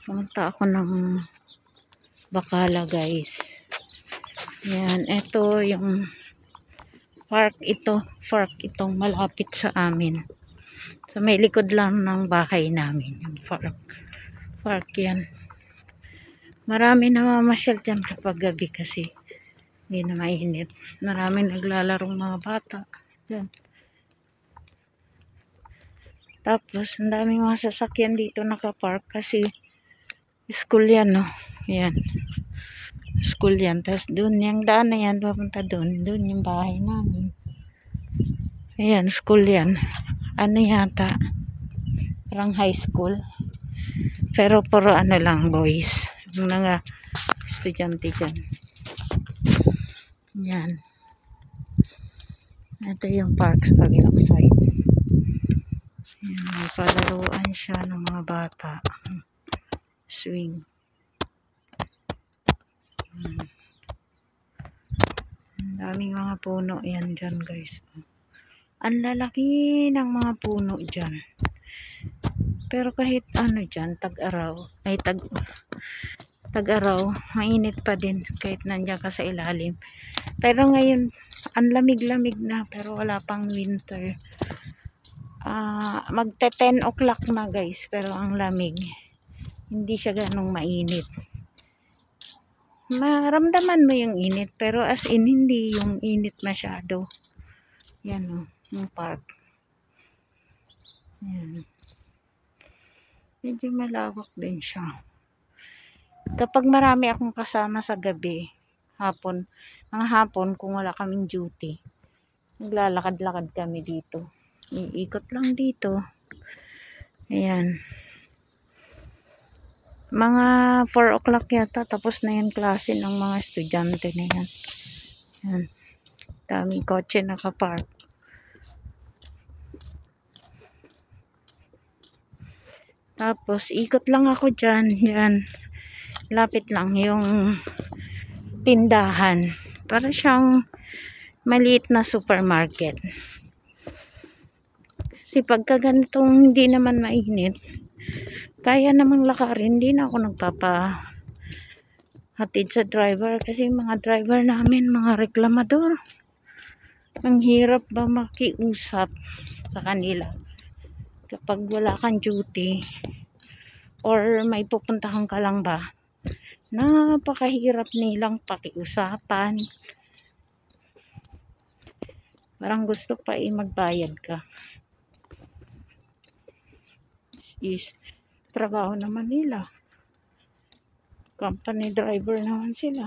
Pumunta ako ng Bacala, guys. Yan, ito yung park itong malapit sa amin. Sa may likod lang ng bahay namin, yung park yan. Marami na mamasyal dyan kapag gabi kasi hindi na mainit. Marami naglalarong mga bata dyan. Tapos, ang daming mga sasakyan dito nakapark kasi school yan, no? Yan. School yan. Tapos, dun, yung daan na yan, papunta dun. Dun yung bahay namin. Ayan, school yan. Ano yata? Parang high school. Pero puro ano lang, boys. Yung mga estudyante dyan. Yan. Ito yung park sa kabilang side. Yan, may palaruan siya ng mga bata. Swing. Ang daming mga puno yan dyan, guys. Ang lalaki ng mga puno dyan. Pero kahit ano dyan, tag-araw, mainit pa din kahit nandiyan ka sa ilalim. Pero ngayon, ang lamig-lamig na, pero wala pang winter. Magte 10 o'clock na, guys, pero ang lamig. Hindi siya ganong mainit. Maramdaman mo yung init, pero as in, hindi yung init masyado. Yan o, yung park. Yan. Medyo malawak din siya. Kapag marami akong kasama sa gabi, mga hapon kung wala kaming duty, naglalakad-lakad kami dito. Iikot lang dito. Ayan. Mga 4 o'clock yata, tapos na yan klase ng mga estudyante na yan. Ayan. Daming kotse nakapark. Tapos, ikot lang ako dyan. Yan. Lapit lang yung tindahan. Para siyang maliit na supermarket. Kasi pagka ganitong hindi naman mainit, kaya namang lakarin. Hindi na ako nagpapahatid sa driver. Kasi mga driver namin, mga reklamador. Ang hirap ba makiusap sa kanila kapag wala kang duty or may pupuntahan ka lang ba, napakahirap nilang pakiusapan. Parang gusto pa magbayad ka. Is trabaho naman nila, company driver naman sila.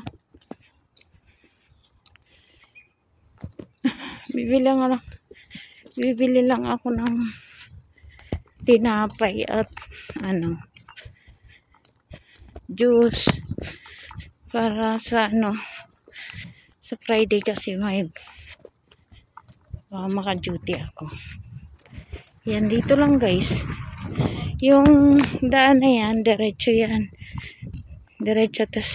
Bibili lang ako ng tinapay at juice para sa sa Friday kasi maka-duty ako. Yan, dito lang, guys. Yung daan na yan, diretso yan. Diretso, tas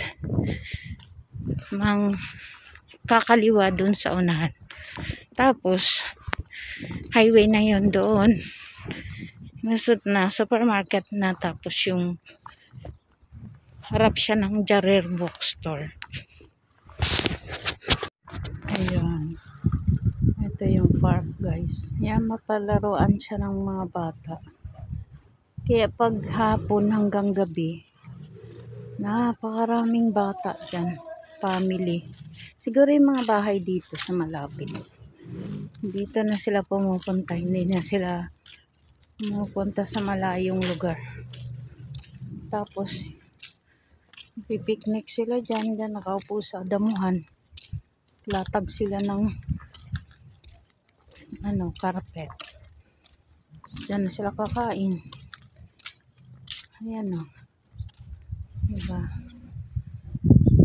kakaliwa dun sa unahan. Tapos, highway na yon doon. Nasud na, supermarket na. Tapos yung harap siya ng Jarer Bookstore. Ayan. Ito yung park, guys. Yan, mapalaruan siya ng mga bata. Kaya pag hapon hanggang gabi, napakaraming bata dyan. Family. Siguro yung mga bahay dito sa malapit. Dito na sila pumupunta. Hindi na sila pumupunta sa malayong lugar. Tapos, pipiknik sila dyan. Dyan nakaupo sa damuhan. Latag sila ng carpet. Dyan na sila kakain. Ayan o. Diba?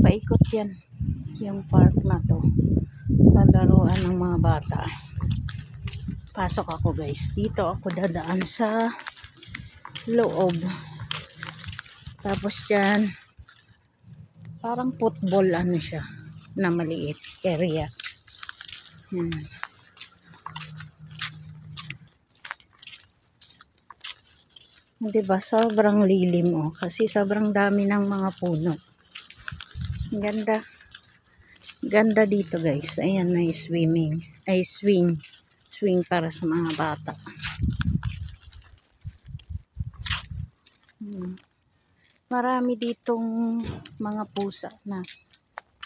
Paikot yan. Yung park na to. Palaruan ng mga bata. Pasok ako, guys. Dito ako dadaan sa loob. Tapos dyan, parang football siya na maliit area. Diba? Sobrang lilim, oh. Kasi sobrang dami ng mga puno. Ganda. Ganda dito, guys. Ayan, may swimming. Ay, swing. Swing para sa mga bata. Marami ditong mga pusa na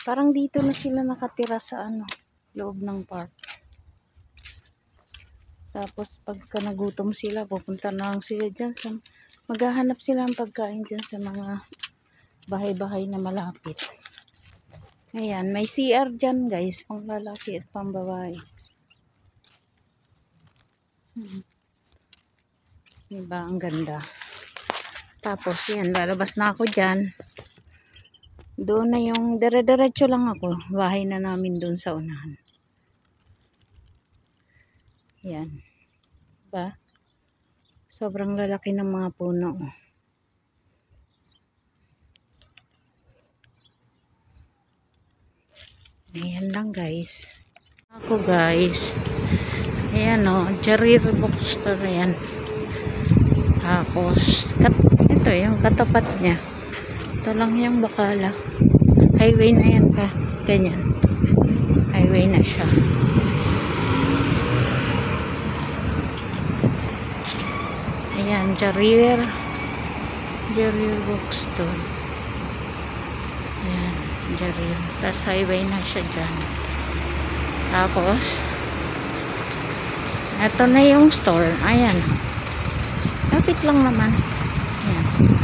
parang dito na sila nakatira sa loob ng park. Tapos pagka nagutom sila, pupunta na lang sila dyan maghahanap sila ng pagkain dyan sa mga bahay-bahay na malapit. Ayan, may CR dyan, guys, pang lalaki at pang babae. Diba, ang ganda. Tapos yan, lalabas na ako dyan. Doon na yung dire-diretso lang ako. Bahay na namin doon sa unahan. Yan. Diba? Sobrang lalaki ng mga puno. Ayan lang, guys. Ako, guys. Ayan, oh. Jarir Bookstore yan. Tapos, ito yung katapat niya. Ito lang yung Bacala. Highway na yan pa. Ganyan. Highway na siya. Ayan, Jarir Bookstore. Ayan, Jarir. Tapos highway na siya dyan. Tapos, ito na yung store. Ayan. Lapit lang naman. Ayan.